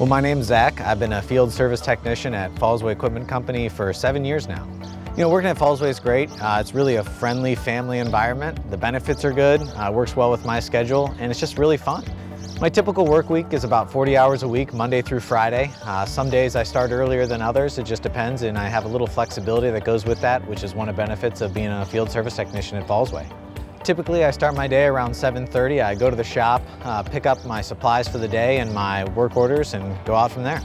Well, my name's Zach. I've been a field service technician at Fallsway Equipment Company for 7 years now. You know, working at Fallsway is great. It's really a friendly family environment. The benefits are good, works well with my schedule, and it's just really fun. My typical work week is about 40 hours a week, Monday through Friday. Some days I start earlier than others, it just depends, and I have a little flexibility that goes with that, which is one of the benefits of being a field service technician at Fallsway. Typically, I start my day around 7:30. I go to the shop, pick up my supplies for the day and my work orders, and go out from there.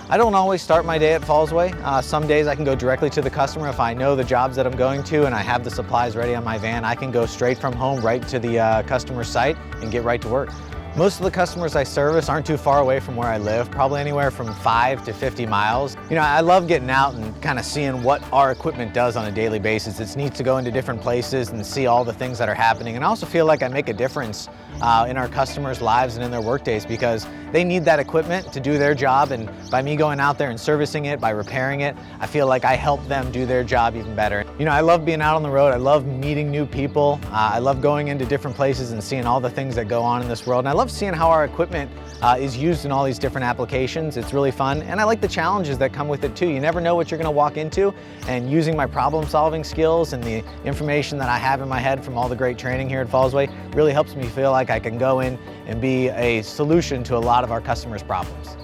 I don't always start my day at Fallsway. Some days I can go directly to the customer. If I know the jobs that I'm going to and I have the supplies ready on my van, I can go straight from home right to the customer's site and get right to work. Most of the customers I service aren't too far away from where I live, probably anywhere from 5 to 50 miles. You know, I love getting out and kind of seeing what our equipment does on a daily basis. It's neat to go into different places and see all the things that are happening. And I also feel like I make a difference in our customers' lives and in their work days because they need that equipment to do their job. And by me going out there and servicing it, by repairing it, I feel like I help them do their job even better. You know, I love being out on the road. I love meeting new people. I love going into different places and seeing all the things that go on in this world. And I love seeing how our equipment is used in all these different applications. It's really fun, and I like the challenges that come with it too. You never know what you're going to walk into, and using my problem-solving skills and the information that I have in my head from all the great training here at Fallsway really helps me feel like I can go in and be a solution to a lot of our customers' problems.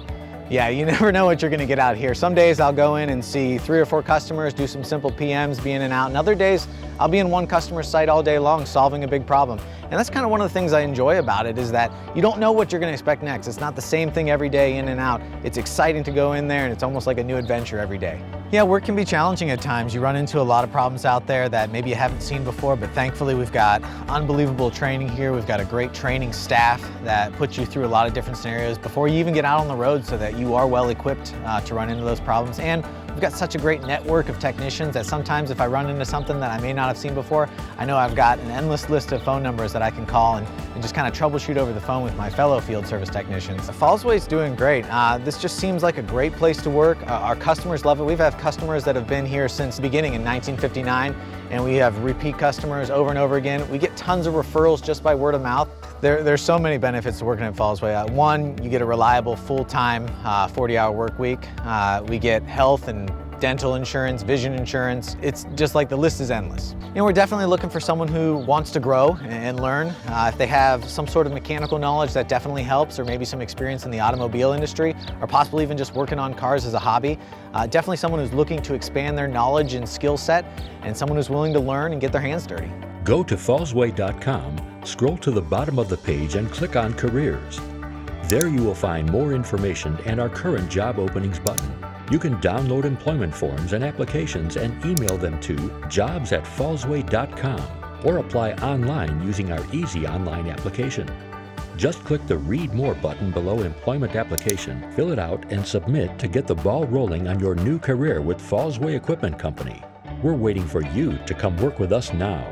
Yeah, you never know what you're going to get out here. Some days I'll go in and see 3 or 4 customers, do some simple PMs, be in and out, and other days I'll be in one customer's site all day long solving a big problem. And that's kind of one of the things I enjoy about it, is that you don't know what you're going to expect next. It's not the same thing every day in and out. It's exciting to go in there, and it's almost like a new adventure every day. Yeah, work can be challenging at times. You run into a lot of problems out there that maybe you haven't seen before, but thankfully we've got unbelievable training here. We've got a great training staff that puts you through a lot of different scenarios before you even get out on the road, so that you are well equipped to run into those problems. And we've got such a great network of technicians that sometimes if I run into something that I may not have seen before, I know I've got an endless list of phone numbers that I can call and just kind of troubleshoot over the phone with my fellow field service technicians. Fallsway's doing great. This just seems like a great place to work. Our customers love it. We've had customers that have been here since the beginning in 1959, and we have repeat customers over and over again. We get tons of referrals just by word of mouth. There's so many benefits to working at Fallsway. One, you get a reliable full-time 40-hour work week. We get health and dental insurance, vision insurance. It's just like the list is endless. You know, we're definitely looking for someone who wants to grow and learn. If they have some sort of mechanical knowledge, that definitely helps, or maybe some experience in the automobile industry, or possibly even just working on cars as a hobby. Definitely someone who's looking to expand their knowledge and skill set, and someone who's willing to learn and get their hands dirty. Go to fallsway.com, scroll to the bottom of the page and click on Careers. There you will find more information and our current job openings button. You can download employment forms and applications and email them to jobs@fallsway.com or apply online using our easy online application. Just click the Read More button below Employment Application, fill it out, and submit to get the ball rolling on your new career with Fallsway Equipment Company. We're waiting for you to come work with us now.